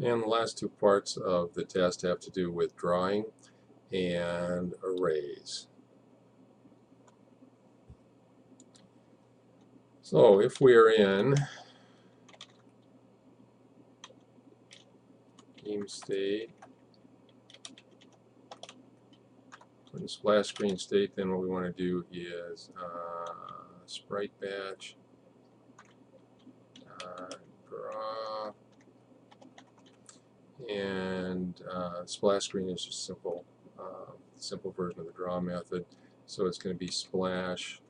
And the last two parts of the test have to do with drawing and arrays. So if we are in game state, in the splash screen state, then what we want to do is sprite batch, draw, and splash screen is just simple version of the draw method. So it's going to be splash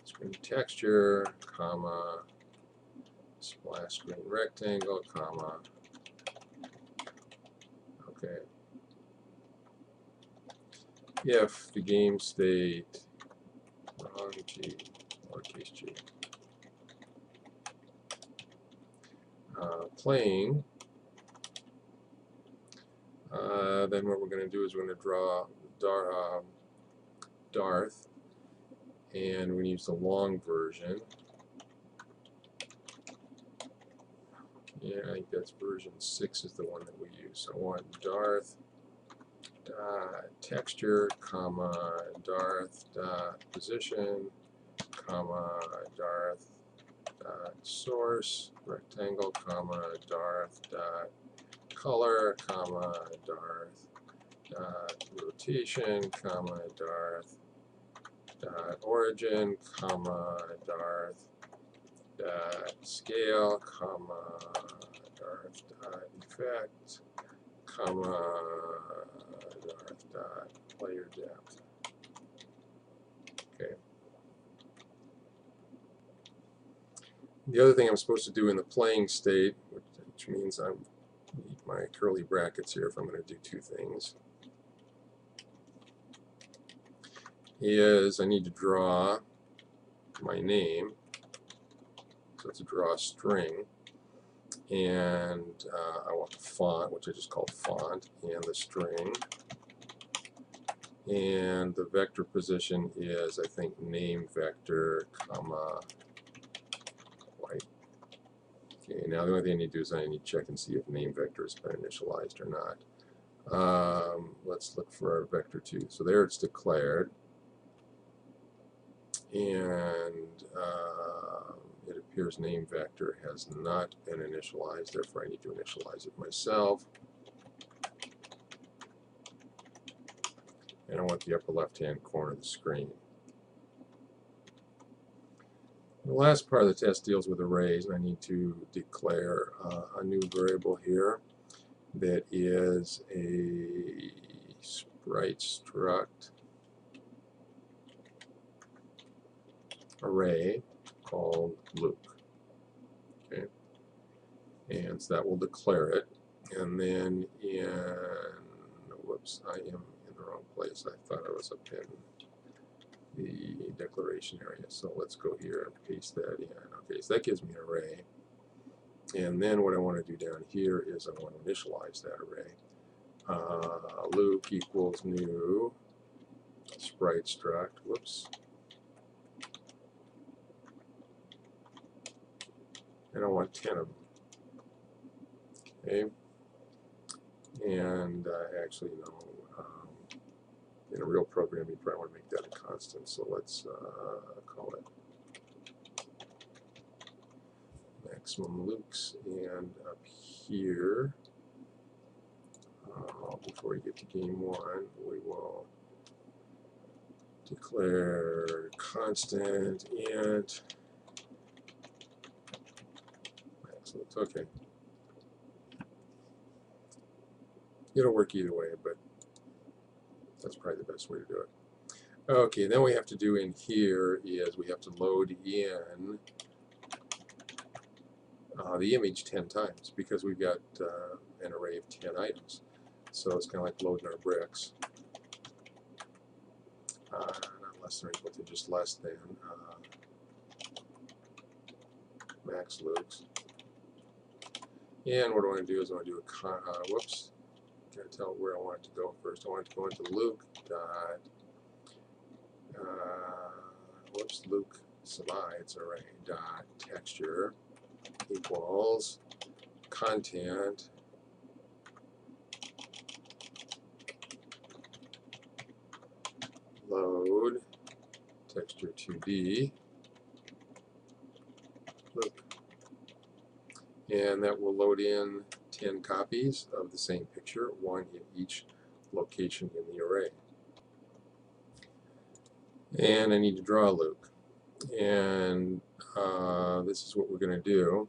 screen texture, comma, splash screen rectangle, comma. Okay. If the game state G, lowercase g, playing, then what we're going to do is we're going to draw Darth, and we're going to use the long version. Yeah, I think that's version 6 is the one that we use. So I want Darth texture, comma, Darth position, comma, Darth source, rectangle, comma, Darth color, comma, Darth rotation, comma, Darth origin, comma, Darth scale, comma, Darth effect, comma, Darth player depth. Okay. The other thing I'm supposed to do in the playing state, which means I need my curly brackets here if I'm going to do two things, is I need to draw my name. So it's a draw string, and I want the font, which I just call font, and the string, and the vector position is, I think, name vector, comma, white. Okay, now the only thing I need to do is I need to check and see if name vector has been initialized or not. Let's look for our vector 2. So there it's declared, and it appears name vector has not been initialized, therefore I need to initialize it myself. And I want the upper left-hand corner of the screen. The last part of the test deals with arrays, and I need to declare a new variable here that is a sprite struct array called Luke. Okay, and so that will declare it, and then whoops, I am in the wrong place. I thought I was up in the declaration area. So let's go here and paste that in. Okay, so that gives me an array. And then what I want to do down here is I want to initialize that array. Luke equals new sprite struct. Whoops. And I want 10 of them. Okay. And actually, no. In a real program, you probably want to make that a constant. So let's call it maximum Lukes. And up here, before we get to game 1, we will declare constant int max Lukes. Okay. It'll work either way, but that's probably the best way to do it. Okay, then what we have to do in here is we have to load in the image 10 times because we've got an array of 10 items. So it's kind of like loading our bricks. Not less than or equal to, just less than max Lukes. And what I want to do is I want to do a whoops. Got to tell where I want it to go first. I want it to go into Luke dot whoops, Luke subIDs array dot texture equals content load texture 2D loop, and that will load in 10 copies of the same picture, one in each location in the array. And I need to draw a loop, and this is what we're going to do.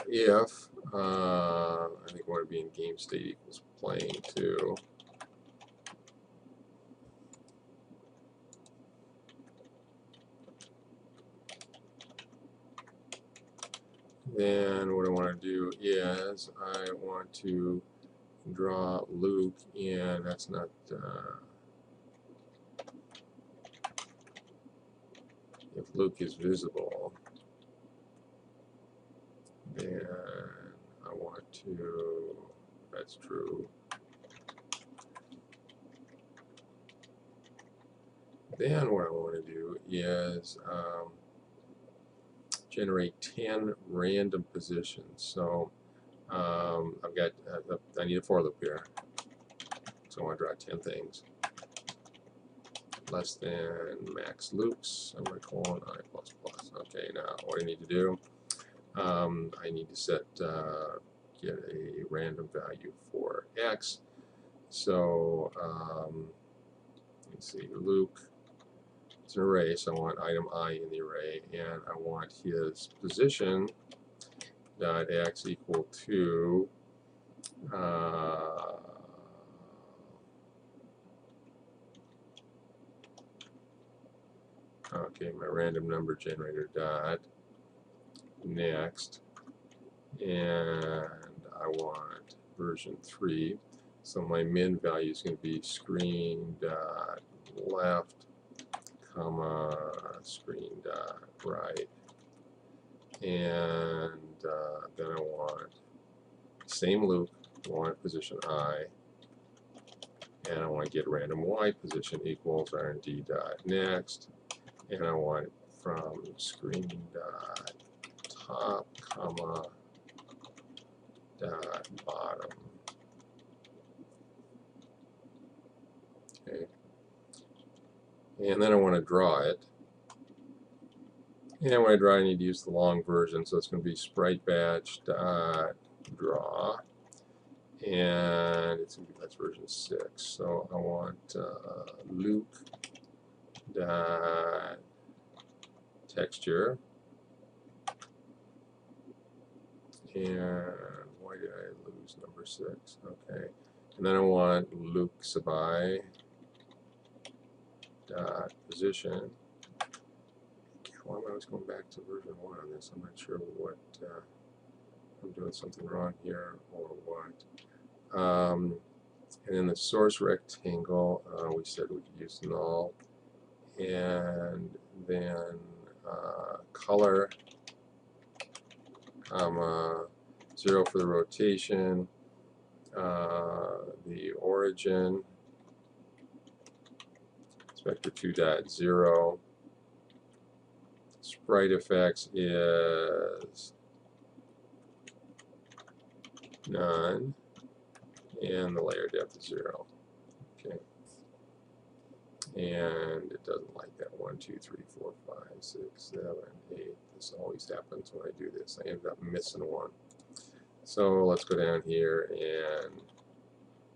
If I think I want to be in game state equals playing to, then what I want to do is I want to draw Luke in, that's not if Luke is visible, then I want to, that's true, then what I want to do is generate 10 random positions. So I've got, I need a for loop here, so I want to draw 10 things. Less than max loops, I'm going to colon I plus plus. Okay, now what I need to do, I need to set, get a random value for x. So let's see, Luke, it's an array, so I want item I in the array, and I want his position dot x equal to okay, my random number generator dot next, and I want version 3, so my min value is going to be screen dot left comma screen dot right, and then I want same loop, I want position I, and I want to get random y position equals rnd dot next, and I want it from screen dot top comma dot bottom. Okay, and then I want to draw it, and when I draw I need to use the long version, so it's going to be sprite batch dot draw, and it's going to be, that's version 6. So I want Luke dot texture, and why did I lose number 6? Okay, and then I want Luke Sabai dot position. Why am I always going back to version 1 on this? I'm not sure what I'm doing something wrong here or what. And in the source rectangle, we said we could use null, and then color, comma 0 for the rotation, the origin, vector 2.0. Sprite effects is none, and the layer depth is 0. Okay, and it doesn't like that 1, 2, 3, 4, 5, 6, 7, 8. This always happens when I do this. I end up missing one. So let's go down here and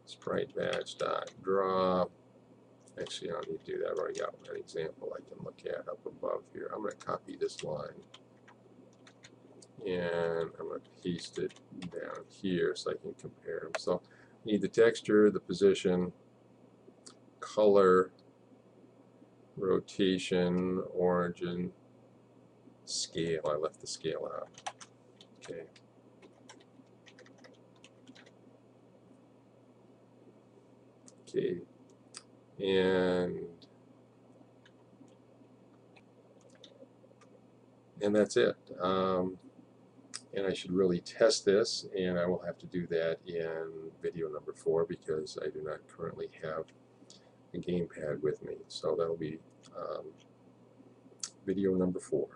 sprite batch dot draw. Actually, I don't need to do that. I've already got an example I can look at up above here. I'm going to copy this line, and I'm going to paste it down here so I can compare them. So I need the texture, the position, color, rotation, origin, scale. I left the scale out. Okay. Okay. And that's it. And I should really test this, and I will have to do that in video number 4 because I do not currently have a gamepad with me. So that'll be video number 4.